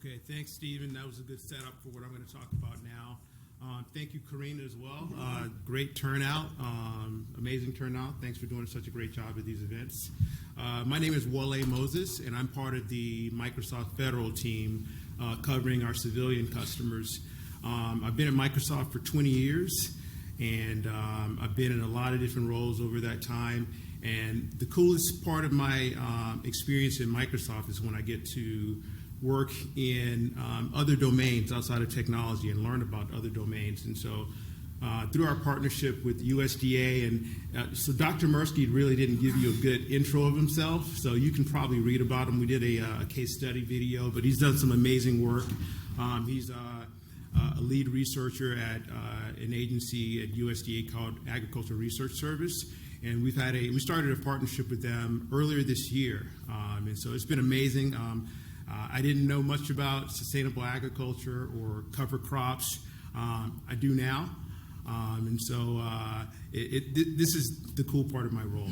Okay, thanks, Stephen. That was a good setup for what I'm going to talk about now. Thank you, Karina, as well. Great turnout, amazing turnout. Thanks for doing such a great job at these events. My name is Wole Moses, and I'm part of the Microsoft Federal team covering our civilian customers. I've been at Microsoft for 20 years, and I've been in a lot of different roles over that time. And the coolest part of my experience in Microsoft is when I get to work in other domains outside of technology and learn about other domains. And so through our partnership with USDA, and so Dr. Mirsky really didn't give you a good intro of himself, so you can probably read about him. We did a case study video, but he's done some amazing work. He's a lead researcher at an agency at USDA called Agricultural Research Service. And we started a partnership with them earlier this year. And so it's been amazing. I didn't know much about sustainable agriculture or cover crops. I do now. And so this is the cool part of my role.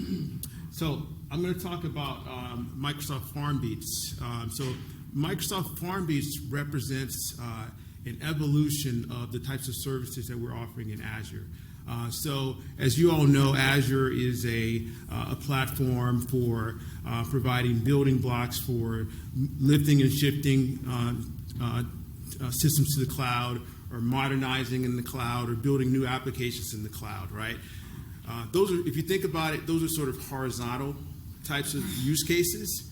So I'm going to talk about Microsoft FarmBeats. So Microsoft FarmBeats represents an evolution of the types of services that we're offering in Azure. So as you all know, Azure is a platform for providing building blocks for lifting and shifting systems to the cloud, or modernizing in the cloud, or building new applications in the cloud, right? Those are, if you think about it, those are sort of horizontal types of use cases.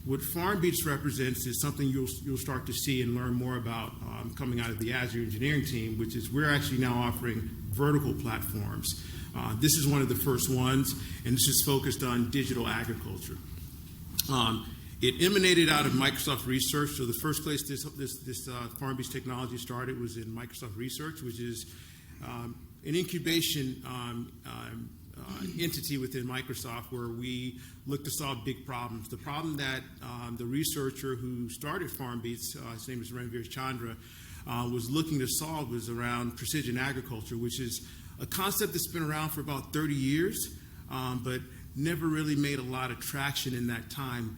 What FarmBeats represents is something you'll start to see and learn more about coming out of the Azure engineering team, which is we're actually now offering vertical platforms. This is one of the first ones, and this is focused on digital agriculture. It emanated out of Microsoft Research, so the first place this FarmBeats technology started was in Microsoft Research, which is an incubation entity within Microsoft where we look to solve big problems. The problem that the researcher who started FarmBeats, his name is Ranveer Chandra, was looking to solve was around precision agriculture, which is a concept that's been around for about 30 years, but never really made a lot of traction in that time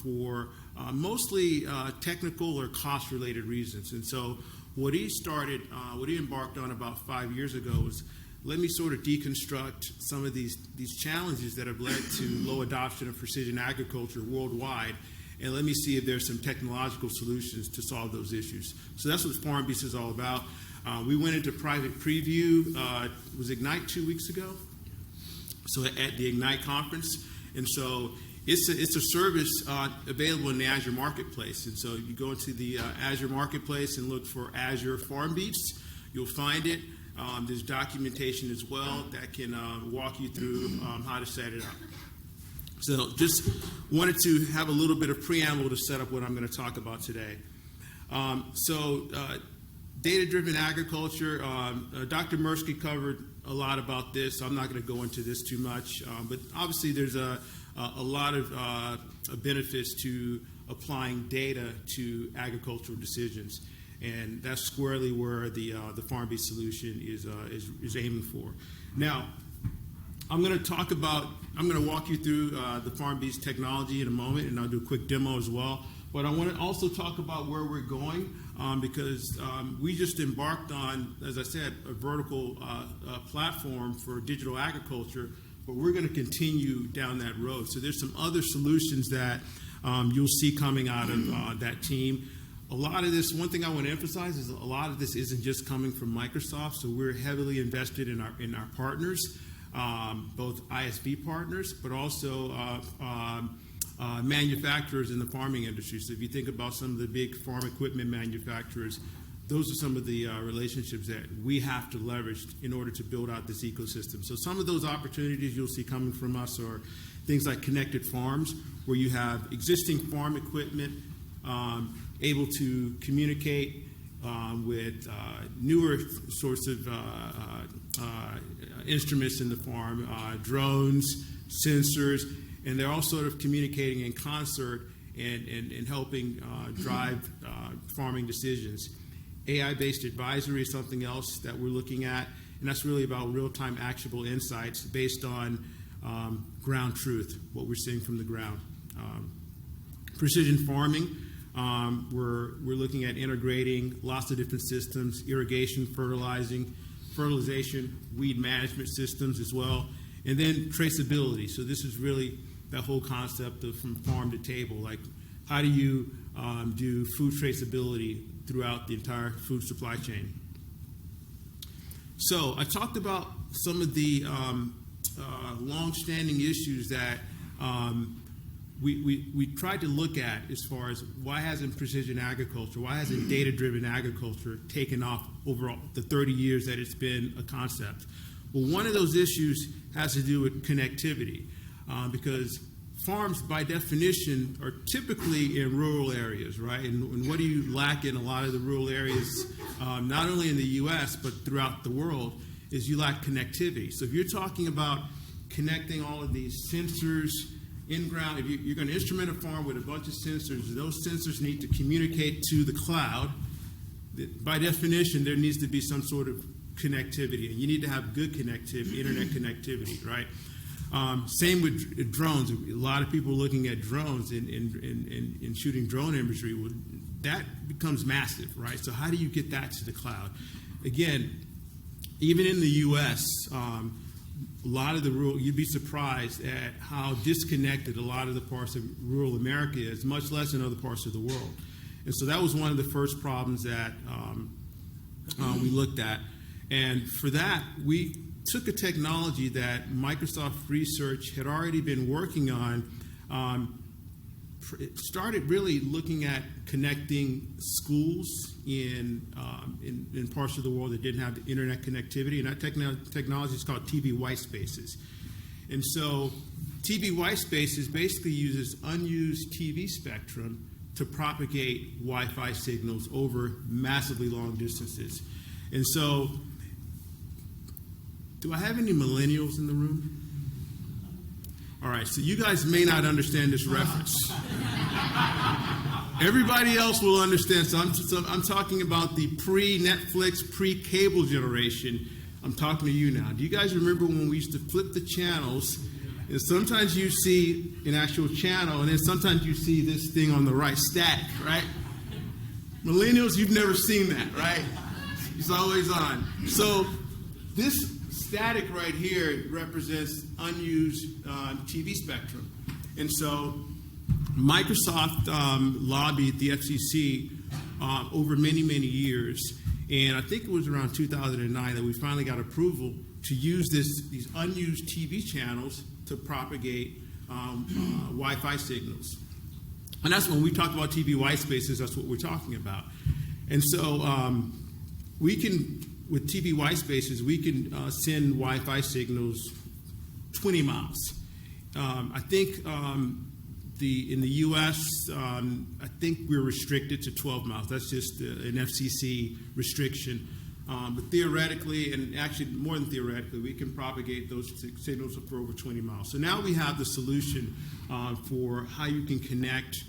for mostly technical or cost-related reasons. And so what he embarked on about 5 years ago was, let me sort of deconstruct some of these challenges that have led to low adoption of precision agriculture worldwide, and let me see if there's some technological solutions to solve those issues. So that's what FarmBeats is all about. We went into private preview, was Ignite 2 weeks ago? So at the Ignite conference. And so it's a service available in the Azure Marketplace. And so you go into the Azure Marketplace and look for Azure FarmBeats. You'll find it. There's documentation as well that can walk you through how to set it up. So just wanted to have a little bit of preamble to set up what I'm going to talk about today. Data-driven agriculture, Dr. Mirsky covered a lot about this, so I'm not going to go into this too much. But obviously there's a lot of benefits to applying data to agricultural decisions. And that's squarely where the FarmBeats solution is aiming for. Now, I'm going to walk you through the FarmBeats technology in a moment, and I'll do a quick demo as well. But I want to also talk about where we're going because we just embarked on, as I said, a vertical platform for digital agriculture, but we're going to continue down that road. So there's some other solutions that you'll see coming out of that team. A lot of this, one thing I want to emphasize is a lot of this isn't just coming from Microsoft, so we're heavily invested in our partners, both ISV partners, but also manufacturers in the farming industry. So if you think about some of the big farm equipment manufacturers, those are some of the relationships that we have to leverage in order to build out this ecosystem. So some of those opportunities you'll see coming from us are things like connected farms, where you have existing farm equipment able to communicate with newer sorts of instruments in the farm, drones, sensors, and they're all sort of communicating in concert and helping drive farming decisions. AI-based advisory is something else that we're looking at, and that's really about real-time actionable insights based on ground truth, what we're seeing from the ground. Precision farming, We're looking at integrating lots of different systems: irrigation, fertilization, weed management systems as well, and then traceability. So this is really that whole concept of from farm to table. Like, how do you do food traceability throughout the entire food supply chain? So I talked about some of the long-standing issues that we tried to look at as far as why hasn't precision agriculture, why hasn't data-driven agriculture taken off over the 30 years that it's been a concept? Well, one of those issues has to do with connectivity, because farms, by definition, are typically in rural areas, right? And what do you lack in a lot of the rural areas, not only in the U.S., but throughout the world, is you lack connectivity. So if you're talking about connecting all of these sensors in ground, if you're going to instrument a farm with a bunch of sensors, those sensors need to communicate to the cloud. By definition, there needs to be some sort of connectivity, and you need to have good connectivity, internet connectivity, right? Same with drones. A lot of people are looking at drones and shooting drone imagery. Well, that becomes massive, right? So how do you get that to the cloud? Again, even in the U.S., a lot of the rural, you'd be surprised at how disconnected a lot of the parts of rural America is, much less in other parts of the world. And so that was one of the first problems that we looked at. And for that, we took a technology that Microsoft Research had already been working on, started really looking at connecting schools in parts of the world that didn't have the internet connectivity, and that technology is called TV white spaces. And so TV white spaces basically uses unused TV spectrum to propagate Wi-Fi signals over massively long distances. And so, do I have any millennials in the room? All right, so you guys may not understand this reference. Everybody else will understand. So I'm talking about the pre-Netflix, pre-cable generation. I'm talking to you now. Do you guys remember when we used to flip the channels? And sometimes you see an actual channel, and then sometimes you see this thing on the right, static, right? Millennials, you've never seen that, right? It's always on. So this static right here represents unused TV spectrum. And so Microsoft lobbied the FCC over many, many years. And I think it was around 2009 that we finally got approval to use these unused TV channels to propagate Wi-Fi signals. And that's when we talk about TV white spaces, that's what we're talking about. And so we can, with TV white spaces, we can send Wi-Fi signals 20 miles. I think in the U.S., I think we're restricted to 12 miles. That's just an FCC restriction. But theoretically, and actually more than theoretically, we can propagate those signals for over 20 miles. So now we have the solution for how you can connect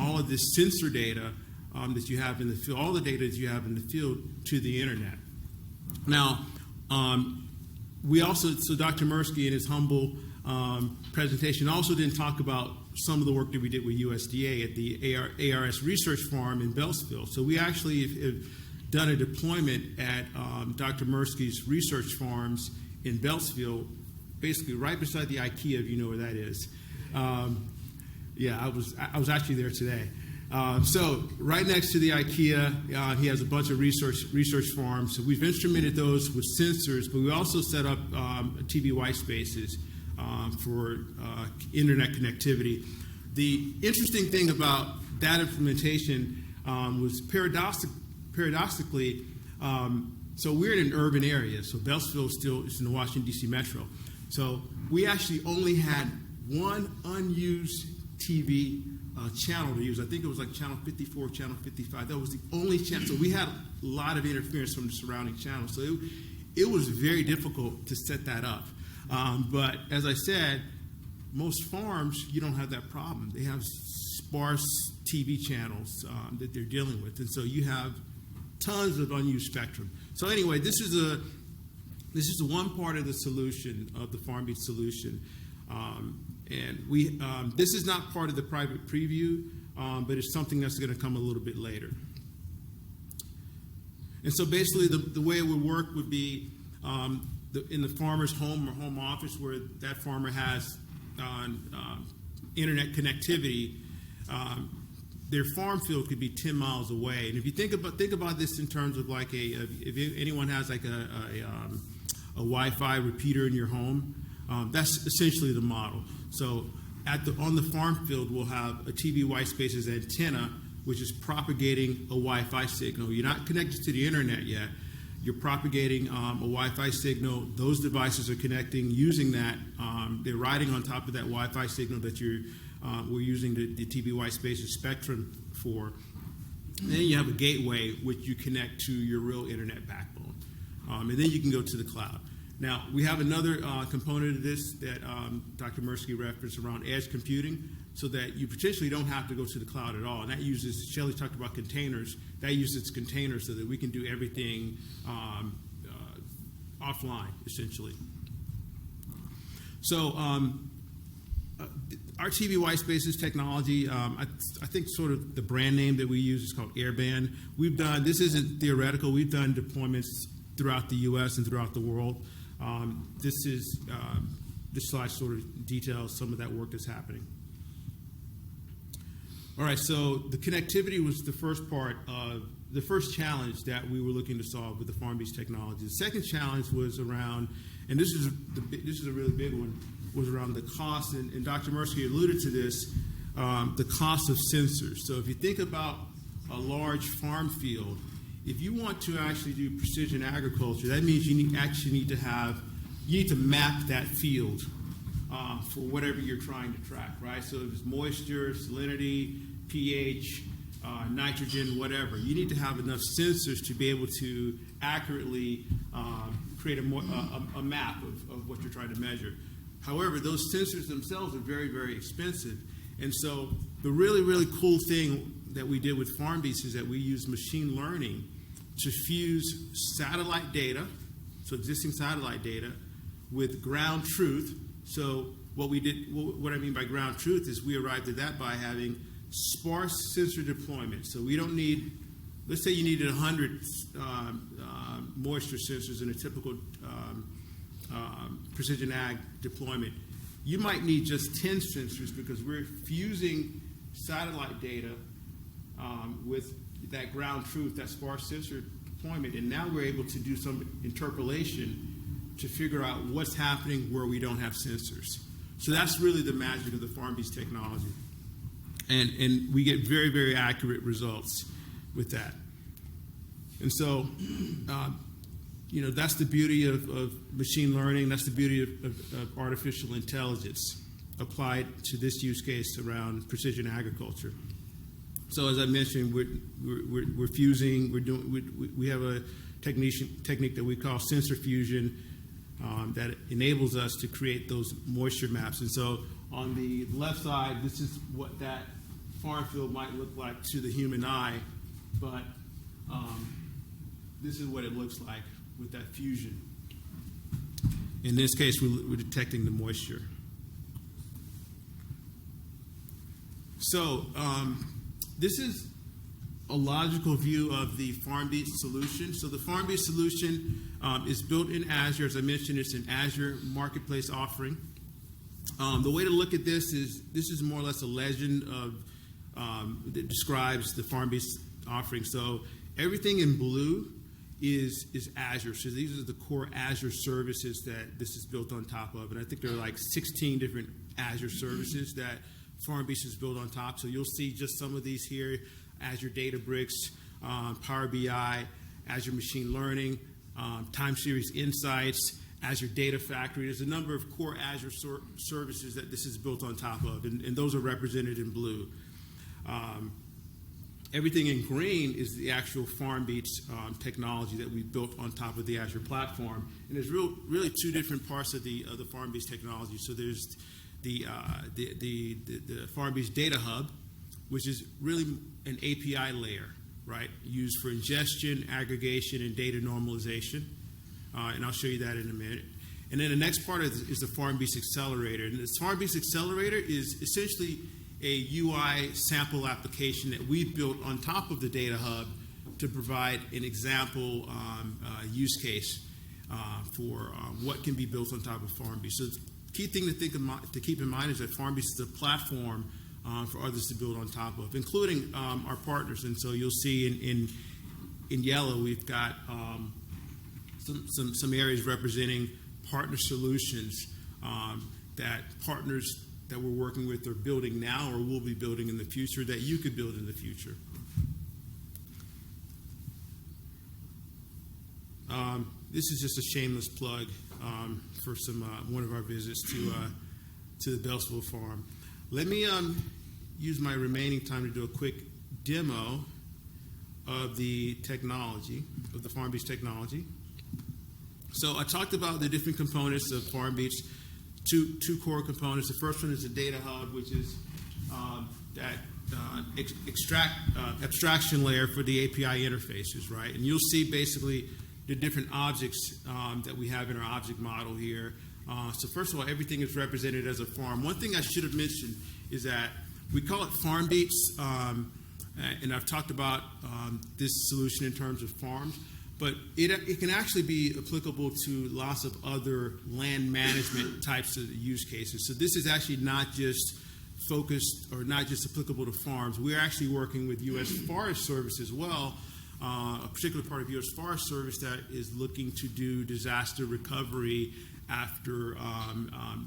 all of this sensor data that you have in the field, all the data that you have in the field, to the internet. Now, we also, so Dr. Mirsky in his humble presentation also didn't talk about some of the work that we did with USDA at the ARS Research Farm in Beltsville. So we actually have done a deployment at Dr. Mirsky's research farms in Beltsville, basically right beside the IKEA, if you know where that is. Yeah, I was actually there today. So right next to the IKEA, he has a bunch of research farms. So we've instrumented those with sensors, but we also set up TV white spaces for internet connectivity. The interesting thing about that implementation was paradoxically, so we're in an urban area. So Beltsville still is in the Washington, D.C. metro. So we actually only had one unused TV channel to use. I think it was like channel 54, channel 55. That was the only channel. So we had a lot of interference from the surrounding channels. So it was very difficult to set that up. But as I said, most farms, you don't have that problem. They have sparse TV channels that they're dealing with. And so you have tons of unused spectrum. So anyway, this is one part of the solution, of the FarmBeats solution. And we this is not part of the private preview. but it's something that's going to come a little bit later. And so basically the way it would work would be in the farmer's home or home office where that farmer has internet connectivity, their farm field could be 10 miles away. And if you think about this in terms of like if anyone has like a Wi-Fi repeater in your home, that's essentially the model. So on the farm field, we'll have a TV white spaces antenna, which is propagating a Wi-Fi signal. You're not connected to the internet yet. You're propagating a Wi-Fi signal. Those devices are connecting using that. They're riding on top of that Wi-Fi signal that we're using the TV white spaces spectrum for. And then you have a gateway which you connect to your real internet backbone. And then you can go to the cloud. Now, we have another component of this that Dr. Mirsky referenced around edge computing, so that you potentially don't have to go to the cloud at all. And that uses, Shelley talked about containers, that uses containers so that we can do everything offline, essentially. So our TV white spaces technology, I think sort of the brand name that we use is called Airband. This isn't theoretical, we've done deployments throughout the US and throughout the world. This slide sort of details some of that work that's happening. All right, so the connectivity was the first part of the first challenge that we were looking to solve with the FarmBeats technology. The second challenge was around, and this is a really big one, was around the cost, and Dr. Mirsky alluded to this, the cost of sensors. So if you think about a large farm field, if you want to actually do precision agriculture, that means you need to map that field for whatever you're trying to track, right? So if it's moisture, salinity, pH, nitrogen, whatever, you need to have enough sensors to be able to accurately create a map of what you're trying to measure. However, those sensors themselves are very, very expensive. And so the really, really cool thing that we did with FarmBeats is that we use machine learning to fuse satellite data, so existing satellite data, with ground truth. So what I mean by ground truth is we arrived at that by having sparse sensor deployment. So we don't need, let's say you needed 100 moisture sensors in a typical precision ag deployment. You might need just 10 sensors because we're fusing satellite data with that ground truth, that sparse sensor deployment, and now we're able to do some interpolation to figure out what's happening where we don't have sensors. So that's really the magic of the FarmBeats technology. And we get very, very accurate results with that. And so, that's the beauty of machine learning. That's the beauty of artificial intelligence applied to this use case around precision agriculture. So as I mentioned, we're fusing. We have a technique that we call sensor fusion that enables us to create those moisture maps. And so on the left side, this is what that farm field might look like to the human eye, but this is what it looks like with that fusion. In this case, we're detecting the moisture. So this is a logical view of the FarmBeats solution. So the FarmBeats solution is built in Azure. As I mentioned, it's an Azure marketplace offering. The way to look at this is more or less a legend that describes the FarmBeats offering. So everything in blue is Azure. So these are the core Azure services that this is built on top of. And I think there are like 16 different Azure services that FarmBeats is built on top. So you'll see just some of these here: Azure Databricks, Power BI, Azure Machine Learning, Time Series Insights, Azure Data Factory. There's a number of core Azure services that this is built on top of, and those are represented in blue. Everything in green is the actual FarmBeats technology that we built on top of the Azure platform. And there's really two different parts of the FarmBeats technology. So there's the FarmBeats Data Hub, which is really an API layer, right, used for ingestion, aggregation, and data normalization. And I'll show you that in a minute. And then the next part is the FarmBeats Accelerator. And this FarmBeats Accelerator is essentially a UI sample application that we've built on top of the Data Hub to provide an example use case for what can be built on top of FarmBeats. So the key thing to keep in mind is that FarmBeats is a platform for others to build on top of, including our partners. And so you'll see in yellow we've got some areas representing partner solutions that partners that we're working with are building now or will be building in the future that you could build in the future. This is just a shameless plug for one of our visits to the Beltsville farm. Let me use my remaining time to do a quick demo of the technology, of the FarmBeats technology. So I talked about the different components of FarmBeats, two core components. The first one is the Data Hub, which is that abstraction layer for the API interfaces, right? And you'll see basically the different objects that we have in our object model here. So first of all, everything is represented as a farm. One thing I should have mentioned is that we call it FarmBeats, and I've talked about this solution in terms of farms, but it can actually be applicable to lots of other land management types of use cases. So this is actually not just focused or not just applicable to farms. We're actually working with U.S. Forest Service as well, a particular part of U.S. Forest Service that is looking to do disaster recovery after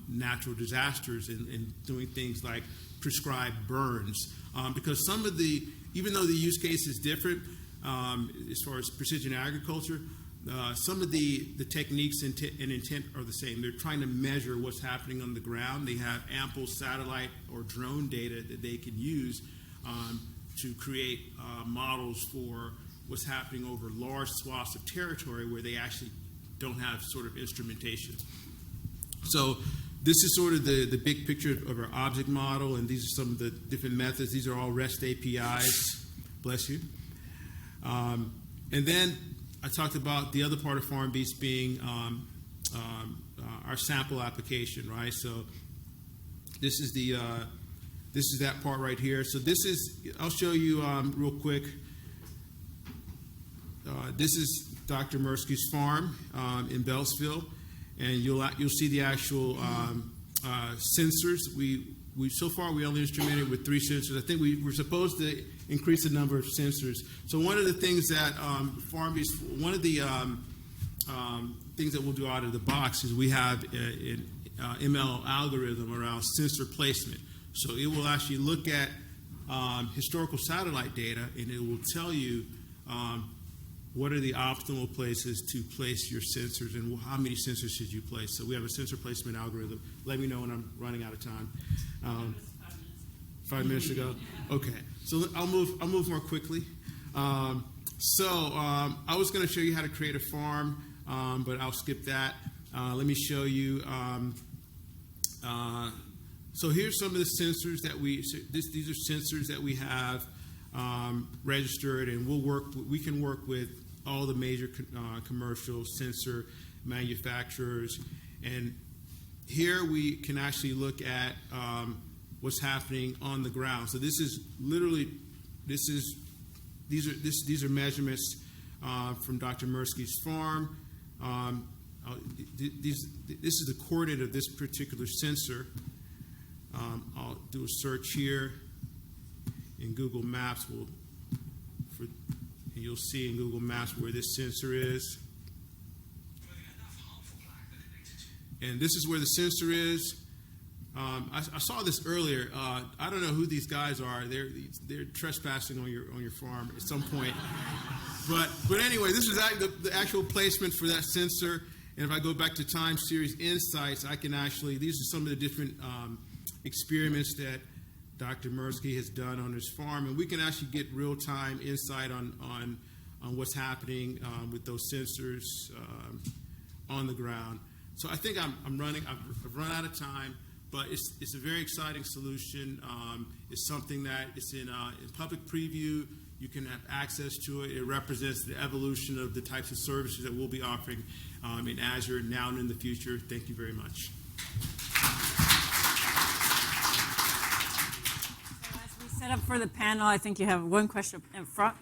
natural disasters and doing things like prescribed burns. Because some of even though the use case is different as far as precision agriculture, some of the techniques and intent are the same. They're trying to measure what's happening on the ground. They have ample satellite or drone data that they can use to create models for what's happening over large swaths of territory where they actually don't have sort of instrumentation. So this is sort of the big picture of our object model, and these are some of the different methods. These are all REST APIs. Bless you. And then I talked about the other part of FarmBeats being our sample application, right? So this is that part right here. So I'll show you real quick. This is Dr. Mirsky's farm in Beltsville, and you'll see the actual sensors. So far we only instrumented with 3 sensors. I think we're supposed to increase the number of sensors. So one of the things that FarmBeats, one of the things that we'll do out of the box is we have an ML algorithm around sensor placement. So it will actually look at historical satellite data, and it will tell you what are the optimal places to place your sensors and how many sensors should you place. So we have a sensor placement algorithm. Let me know when I'm running out of time. 5 minutes ago? Okay. So I'll move more quickly. I was going to show you how to create a farm, but I'll skip that. Let me show you. So here's some of the sensors that these are sensors that we have registered, and we can work with all the major commercial sensor manufacturers. And here we can actually look at what's happening on the ground. So this is literally these are measurements from Dr. Mirsky's farm. This is the coordinate of this particular sensor. I'll do a search here in Google Maps. And you'll see in Google Maps where this sensor is. And this is where the sensor is. I saw this earlier. I don't know who these guys are. They're trespassing on your farm at some point. But anyway, this is the actual placement for that sensor. And if I go back to time series insights, I can actually, these are some of the different experiments that Dr. Mirsky has done on his farm, and we can actually get real-time insight on what's happening with those sensors on the ground. So I think I've run out of time, but it's a very exciting solution. It's something that is in public preview. You can have access to it. It represents the evolution of the types of services that we'll be offering in Azure now and in the future. Thank you very much. Set up for the panel. I think you have one question in front.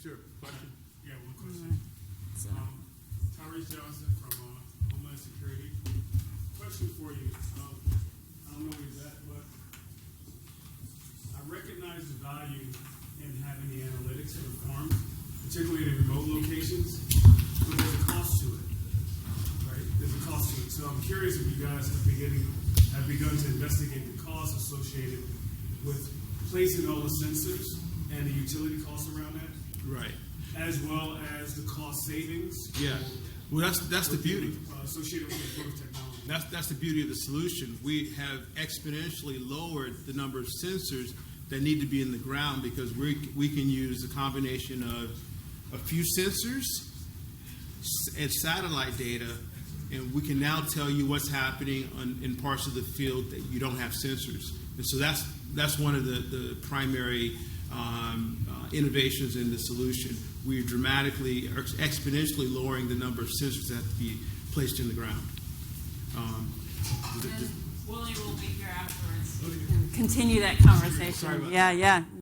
Sure. Question? Yeah, one question. So, Tyrese Johnson from Homeland Security. Question for you. I don't know where he's at, but I recognize the value in having the analytics for the farm, particularly in remote locations, but there's a cost to it, right? There's a cost to it. So I'm curious if you guys have begun to investigate the costs associated with placing all the sensors and the utility costs around that, Right. as well as the cost savings. Yeah. Well, that's the beauty. Associated with the growth technology. That's the beauty of the solution. We have exponentially lowered the number of sensors that need to be in the ground because we can use a combination of a few sensors and satellite data, and we can now tell you what's happening in parts of the field that you don't have sensors. And so that's one of the primary innovations in the solution. We're dramatically or exponentially lowering the number of sensors that have to be placed in the ground. Willie will be here afterwards. Continue that conversation. Sorry about Yeah.